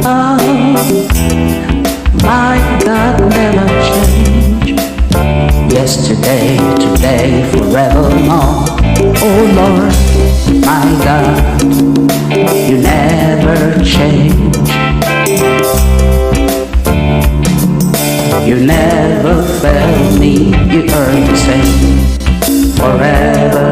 My God never change. Yesterday, today, forevermore. Oh Lord, my God, you never change. You never fail me, you are the same forever.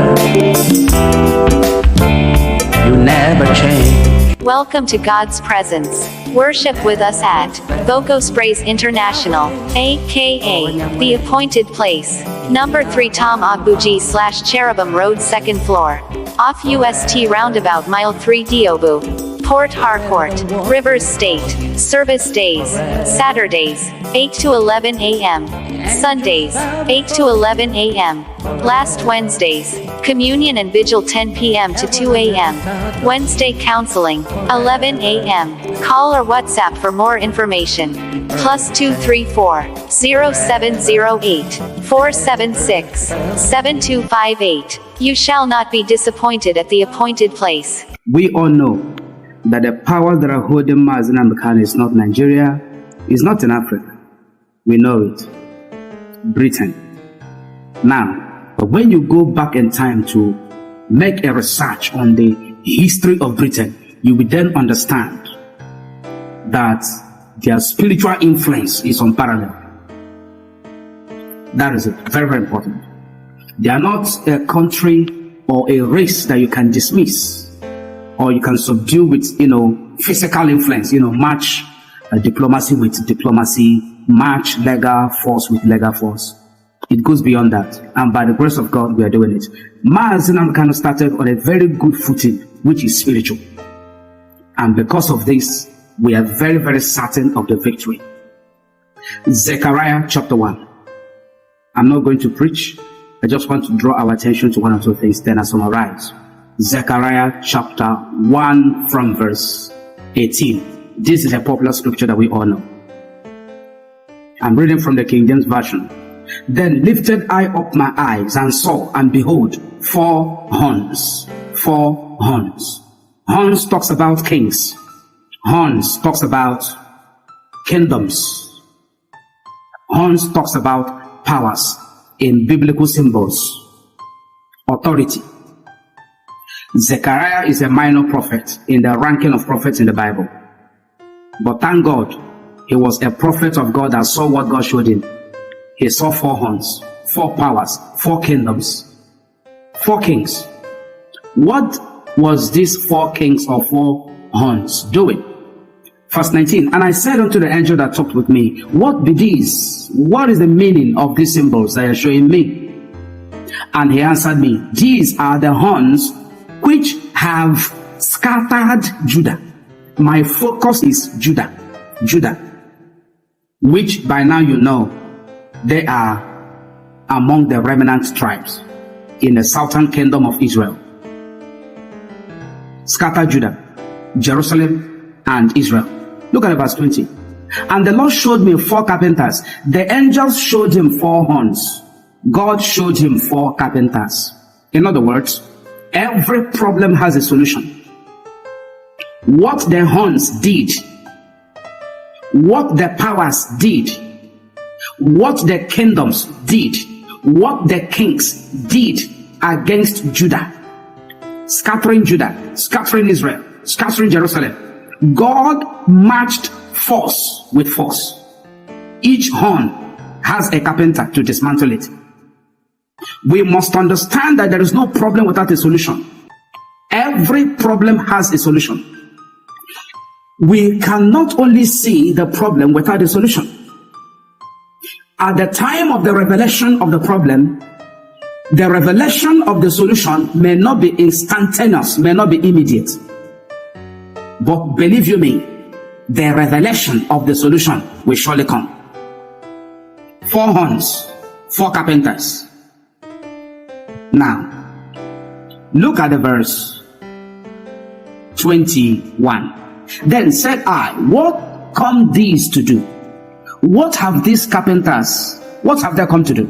You never change. Welcome to God's presence. Worship with us at Voco Sprays International, aka The Appointed Place, number 3 Tom Agbuji / Cherubim Road, 2nd floor, off UST Roundabout, mile 3 Diobu, Port Harcourt, Rivers State. Service days: Saturdays, 8 to 11 a.m. Sundays, 8 to 11 a.m. Last Wednesdays, Communion and Vigil 10 p.m. to 2 a.m. Wednesday Counseling, 11 a.m. Call or WhatsApp for more information. +234 0708 476 7258. You shall not be disappointed at the appointed place. We all know that the powers that are holding Nnamdi Kanu is not Nigeria, is not in Africa. We know it. Britain. Now, but when you go back in time to make a research on the history of Britain, you will then understand that their spiritual influence is unparalleled. That is it. Very, very important. They are not a country or a race that you can dismiss or you can subdue with, physical influence, match diplomacy with diplomacy, match legal force with legal force. It goes beyond that. And by the grace of God, we are doing it. Nnamdi Kanu started on a very good footing, which is spiritual. And because of this, we are very, very certain of the victory. Zechariah chapter 1. I'm not going to preach. I just want to draw our attention to one or two things, then I summarize. Zechariah chapter 1 from verse 18. This is a popular scripture that we all know. I'm reading from the King James Version. Then lifted I up my eyes and saw, and behold, 4 horns. 4 horns. Horns talks about kings. Horns talks about kingdoms. Horns talks about powers in biblical symbols. Authority. Zechariah is a minor prophet in the ranking of prophets in the Bible. But thank God, he was a prophet of God that saw what God showed him. He saw 4 horns, 4 powers, 4 kingdoms, 4 kings. What was these 4 kings or 4 horns doing? Verse 19, and I said unto the angel that talked with me, what be these? What is the meaning of these symbols that are showing me? And he answered me, these are the horns which have scattered Judah. My focus is Judah. Judah, which by now you know, they are among the remnant tribes in the southern kingdom of Israel. Scattered Judah, Jerusalem, and Israel. Look at verse 20. And the Lord showed me 4 carpenters. The angels showed him 4 horns. God showed him 4 carpenters. In other words, every problem has a solution. What the horns did, what the powers did, what the kingdoms did, what the kings did against Judah, scattering Judah, scattering Israel, scattering Jerusalem, God matched force with force. Each horn has a carpenter to dismantle it. We must understand that there is no problem without a solution. Every problem has a solution. We cannot only see the problem without a solution. At the time of the revelation of the problem, the revelation of the solution may not be instantaneous, may not be immediate. But believe you me, the revelation of the solution will surely come. 4 horns, 4 carpenters. Now, look at the verse 21. Then said I, what come these to do? What have these carpenters, what have they come to do?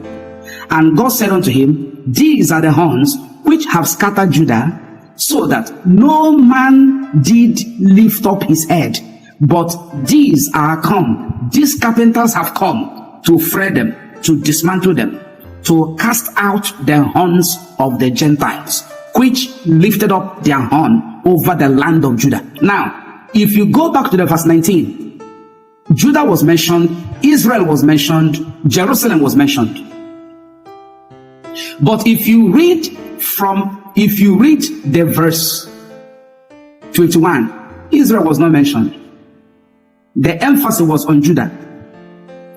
And God said unto him, these are the horns which have scattered Judah, so that no man did lift up his head But these are come, these carpenters have come to fray them, to dismantle them, to cast out the horns of the Gentiles, which lifted up their horn over the land of Judah. Now, if you go back to the verse 19, Judah was mentioned, Israel was mentioned, Jerusalem was mentioned. But if you read the verse 21, Israel was not mentioned. The emphasis was on Judah.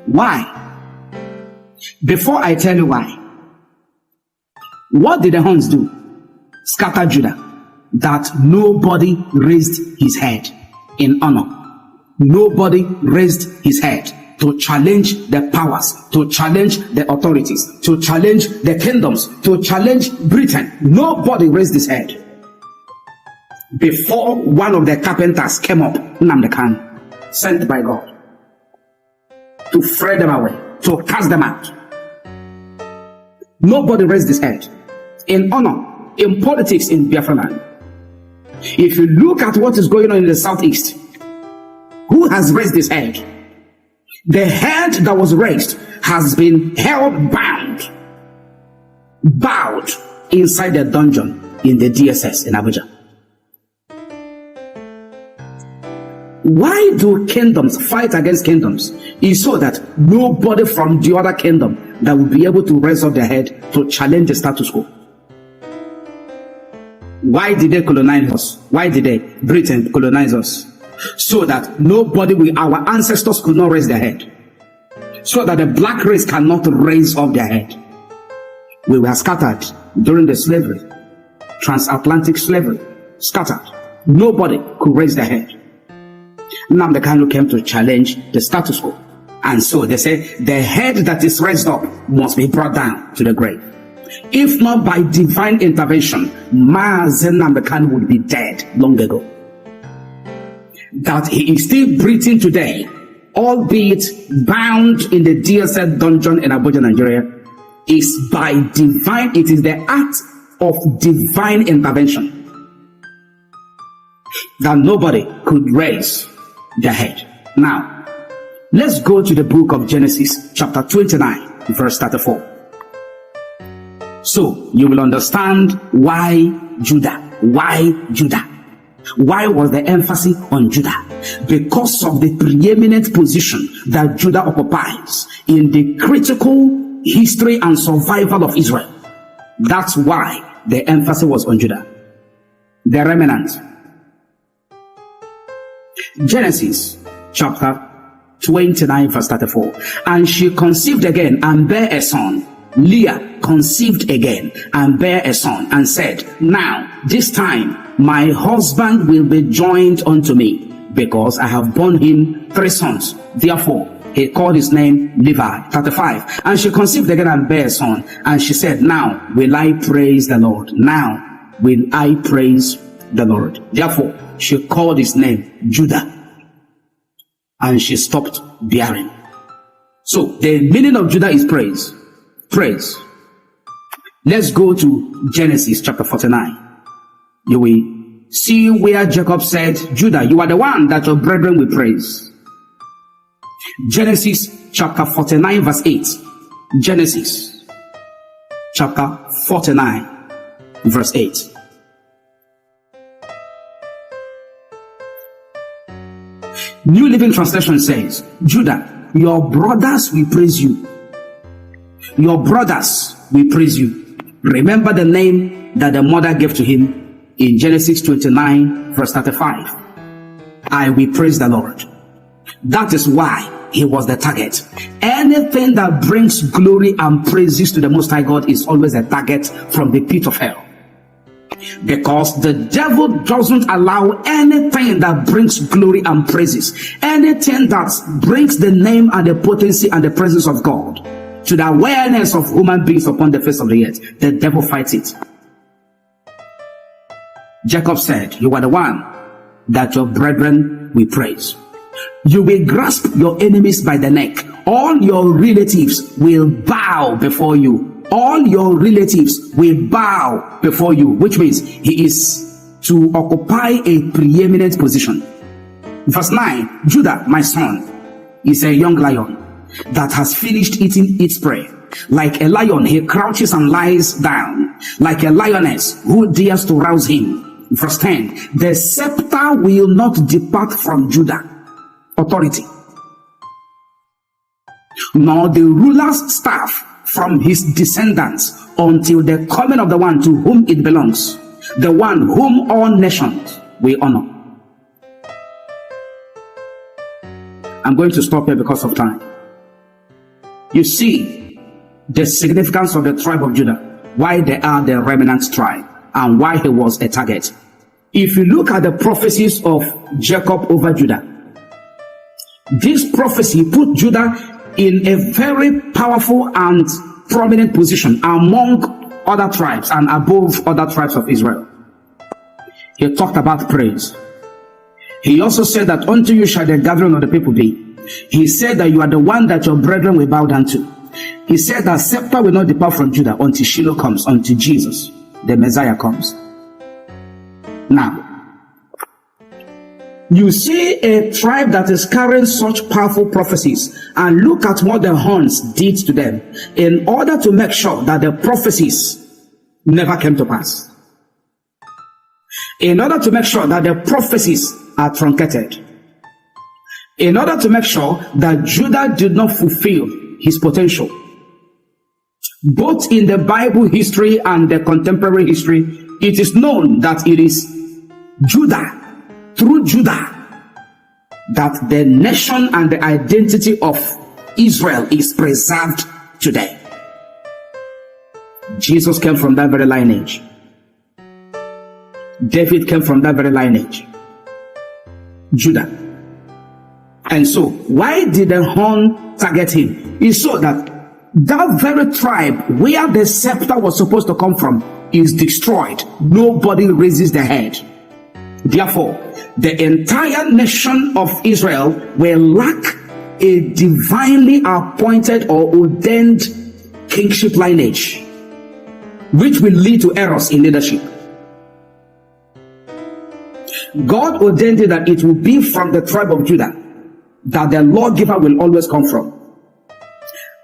Why? Before I tell you why, what did the horns do? Scatter Judah, that nobody raised his head in honor. Nobody raised his head to challenge the powers, to challenge the authorities, to challenge the kingdoms, to challenge Britain. Nobody raised his head. Before one of the carpenters came up, Nnamdi Kanu, sent by God, to fray them away, to cast them out. Nobody raised his head in honor, in politics in Biafra land. If you look at what is going on in the southeast, who has raised his head? The head that was raised has been held bowed inside the dungeon in the DSS in Abuja. Why do kingdoms fight against kingdoms? Is so that nobody from the other kingdom that will be able to raise up their head to challenge the status quo. Why did they colonize us? Why did Britain colonize us? So that nobody our ancestors could not raise their head. So that the black race cannot raise up their head. We were scattered during the slavery, transatlantic slavery, scattered. Nobody could raise their head. Nnamdi Kanu came to challenge the status quo. And so they say the head that is raised up must be brought down to the grave. If not by divine intervention, Nnamdi Kanu would be dead long ago. That he is still breathing today, albeit bound in the DSS dungeon in Abuja, Nigeria, is by divine, it is the act of divine intervention that nobody could raise their head. Now, let's go to the book of Genesis, chapter 29, verse 34. So you will understand why Judah. Why Judah? Why was the emphasis on Judah? Because of the preeminent position that Judah occupies in the critical history and survival of Israel. That's why the emphasis was on Judah. The remnant. Genesis chapter 29 verse 34. And she conceived again and bare a son. Leah conceived again and bare a son and said, now this time my husband will be joined unto me, because I have borne him 3 sons. Therefore he called his name Levi. 35. And she conceived again and bare a son, and she said, now will I praise the Lord. Now will I praise the Lord. Therefore she called his name Judah, and she stopped bearing. So the meaning of Judah is praise. Praise. Let's go to Genesis chapter 49. You will see where Jacob said, Judah, you are the one that your brethren will praise. Genesis chapter 49 verse 8. Genesis chapter 49 verse 8. New Living Translation says, Judah, your brothers will praise you. Your brothers will praise you. Remember the name that the mother gave to him in Genesis 29 verse 35. I will praise the Lord. That is why he was the target. Anything that brings glory and praises to the Most High God is always a target from the pit of hell. Because the devil doesn't allow anything that brings glory and praises, anything that brings the name and the potency and the presence of God to the awareness of human beings upon the face of the earth. The devil fights it. Jacob said, you are the one that your brethren will praise. You will grasp your enemies by the neck. All your relatives will bow before you. All your relatives will bow before you, which means he is to occupy a preeminent position. Verse 9, Judah, my son, is a young lion that has finished eating its prey. Like a lion, he crouches and lies down. Like a lioness, who dares to rouse him? Verse 10, the scepter will not depart from Judah. Authority. Nor the ruler's staff from his descendants, until the coming of the one to whom it belongs, the one whom all nations will honor. I'm going to stop here because of time. You see the significance of the tribe of Judah, why they are the remnant tribe, and why he was a target. If you look at the prophecies of Jacob over Judah, this prophecy put Judah in a very powerful and prominent position among other tribes and above other tribes of Israel. He talked about praise. He also said that unto you shall the gathering of the people be. He said that you are the one that your brethren will bow down to. He said that scepter will not depart from Judah until Shiloh comes, until Jesus, the Messiah, comes. Now, you see a tribe that is carrying such powerful prophecies, and look at what the horns did to them in order to make sure that the prophecies never came to pass. In order to make sure that the prophecies are truncated. In order to make sure that Judah did not fulfill his potential. Both in the Bible history and the contemporary history, it is known that it is Judah, through Judah, that the nation and the identity of Israel is preserved today. Jesus came from that very lineage. David came from that very lineage. Judah. And so, why did the horn target him? It's so that that very tribe where the scepter was supposed to come from is destroyed. Nobody raises their head. Therefore, the entire nation of Israel will lack a divinely appointed or ordained kingship lineage, which will lead to errors in leadership. God ordained it that it will be from the tribe of Judah that the lawgiver will always come from,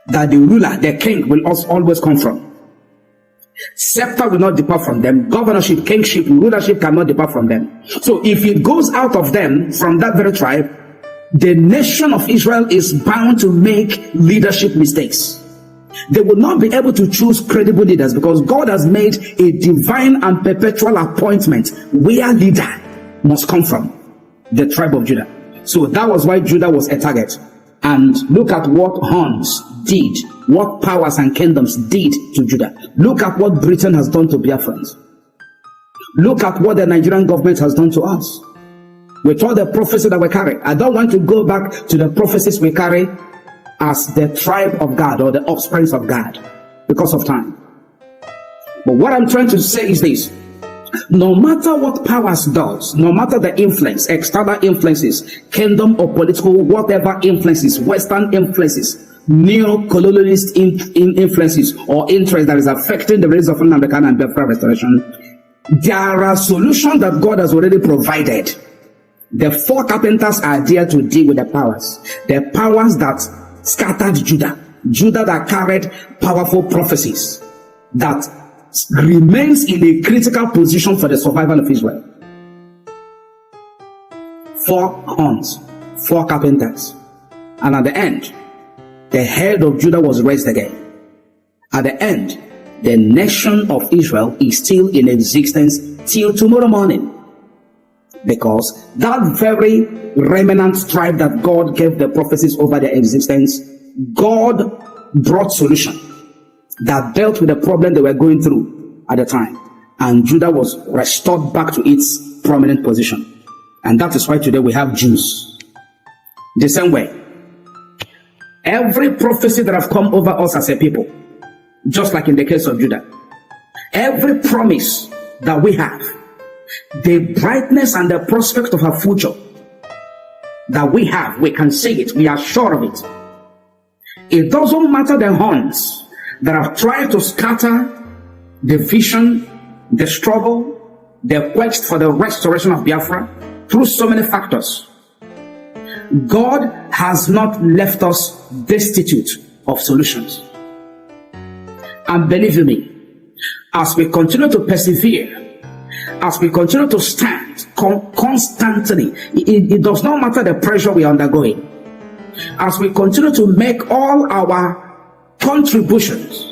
that the ruler, the king, will also always come from. Scepter will not depart from them. Governorship, kingship, rulership cannot depart from them. So if it goes out of them, from that very tribe, the nation of Israel is bound to make leadership mistakes. They will not be able to choose credible leaders, because God has made a divine and perpetual appointment where leader must come from the tribe of Judah. So that was why Judah was a target. And look at what horns did, what powers and kingdoms did to Judah. Look at what Britain has done to Biafrans. Look at what the Nigerian government has done to us. With all the prophecy that we carry. I don't want to go back to the prophecies we carry as the tribe of God or the offspring of God because of time. But what I'm trying to say is this. No matter what powers does, no matter the influence, external influences, kingdom or political, whatever influences, Western influences, neo-colonialist influences or interest that is affecting the race of Nnamdi Kanu and Biafra restoration, there are solutions that God has already provided. The four carpenters are there to deal with the powers that scattered Judah, Judah that carried powerful prophecies that remains in a critical position for the survival of Israel. 4 horns, 4 carpenters, and at the end, the head of Judah was raised again. At the end, the nation of Israel is still in existence till tomorrow morning, because that very remnant tribe that God gave the prophecies over their existence, God brought solution that dealt with the problem they were going through at the time, and Judah was restored back to its prominent position. And that is why today we have Jews. The same way, every prophecy that have come over us as a people, just like in the case of Judah, every promise that we have, the brightness and the prospect of our future that we have, we can see it, we are sure of it. It doesn't matter the horns that have tried to scatter the vision, the struggle, the quest for the restoration of Biafra through so many factors. God has not left us destitute of solutions. And believe me, as we continue to persevere, as we continue to stand constantly, it does not matter the pressure we are undergoing, as we continue to make all our contributions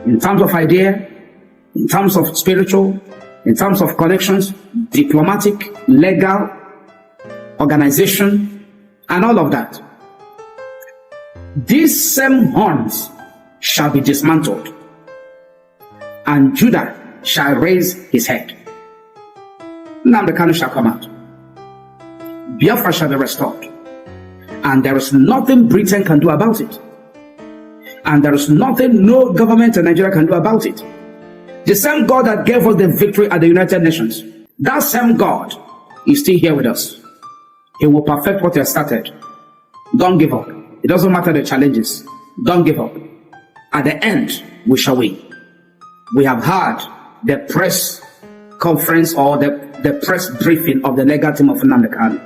in terms of idea, in terms of spiritual, in terms of connections, diplomatic, legal, organization, and all of that, these same horns shall be dismantled, and Judah shall raise his head. Nnamdi Kanu shall come out. Biafra shall be restored. And there is nothing Britain can do about it. And there is nothing no government in Nigeria can do about it. The same God that gave us the victory at the United Nations, that same God is still here with us. He will perfect what he has started. Don't give up. It doesn't matter the challenges. Don't give up. At the end, we shall win. We have had the press conference or the press briefing of the legal team of Nnamdi Kanu.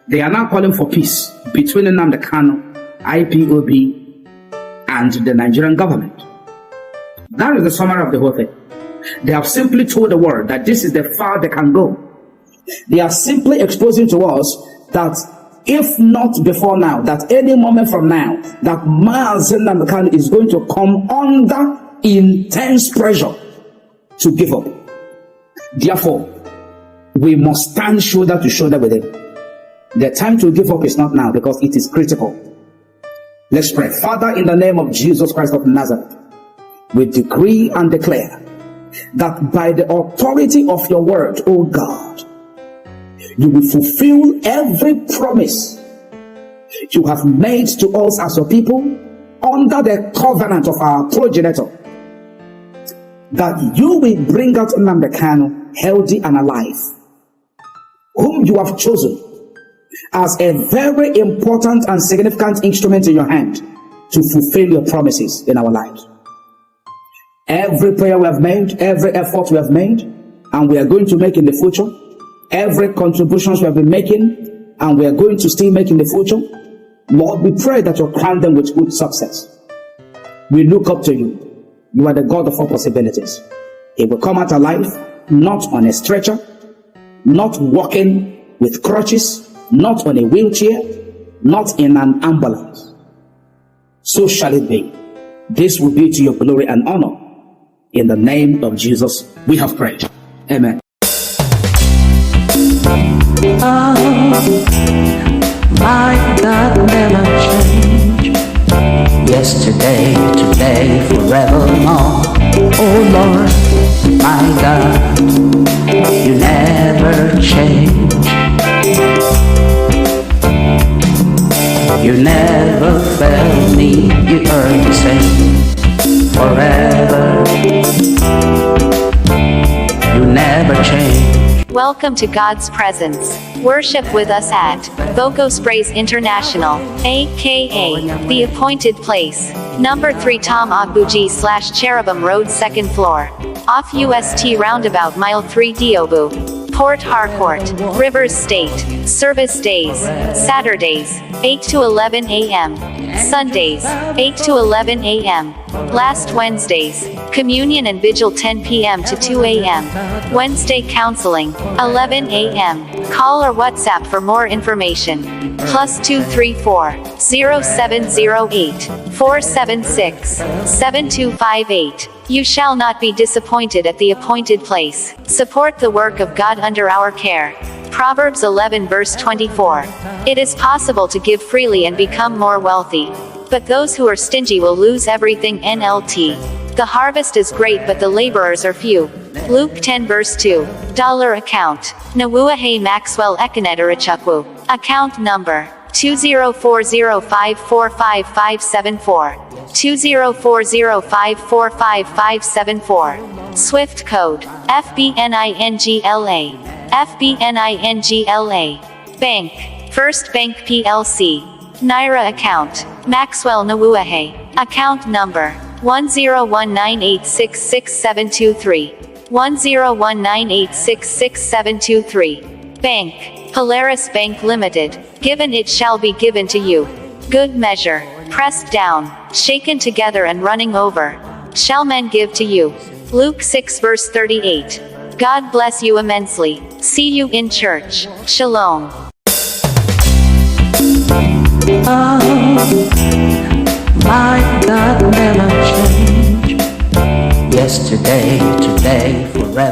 They are now calling for peace between Nnamdi Kanu, IPOB, and the Nigerian government. That is the summary of the whole thing. They have simply told the world that this is the far they can go. They are simply exposing to us that if not before now, that any moment from now, that Nnamdi Kanu is going to come under intense pressure to give up. Therefore, we must stand shoulder to shoulder with him. The time to give up is not now, because it is critical. Let's pray. Father, in the name of Jesus Christ of Nazareth, we decree and declare that by the authority of your word, O God, you will fulfill every promise you have made to us as your people under the covenant of our progenitor, that you will bring out Nnamdi Kanu healthy and alive, whom you have chosen as a very important and significant instrument in your hand to fulfill your promises in our lives. Every prayer we have made, every effort we have made, and we are going to make in the future, every contributions we have been making, and we are going to still make in the future, Lord, we pray that you crown them with good success. We look up to you. You are the God of all possibilities. He will come out alive, not on a stretcher, not walking with crutches, not on a wheelchair, not in an ambulance. So shall it be. This will be to your glory and honor. In the name of Jesus, we have prayed. Amen. Oh, my God never change. Yesterday, today, forevermore. Oh Lord, my God, you never change. You never failed me, you are the same forever. You never change. Welcome to God's presence. Worship with us at Voco Sprays International, aka The Appointed Place, number 3 Tom Nnawuihe / Cherubim Road 2nd floor, off UST Roundabout Mile 3 Diobu, Port Harcourt, Rivers State. Service days: Saturdays, 8 to 11 a.m. Sundays, 8 to 11 a.m. Last Wednesdays, Communion and Vigil 10 p.m. to 2 a.m. Wednesday Counseling, 11 a.m. Call or WhatsApp for more information. +234 0708 476 7258. You shall not be disappointed at the appointed place. Support the work of God under our care. Proverbs 11 verse 24. It is possible to give freely and become more wealthy. But those who are stingy will lose everything. NLT. The harvest is great but the laborers are few. Luke 10 verse 2. Dollar account. Nnawuihe Maxwell Nnawuihe. Account number 20405455574. 20405455574. Swift code FBNINGLA. FBNINGLA. Bank First Bank PLC. Naira account Maxwell Nnawuihe. Account number 10198666723. 10198666723. Bank, Polaris Bank Limited, given it shall be given to you. Good measure, pressed down, shaken together and running over, shall men give to you. Luke 6 verse 38. God bless you immensely. See you in church. Shalom. My God never change. Yesterday, today, forever.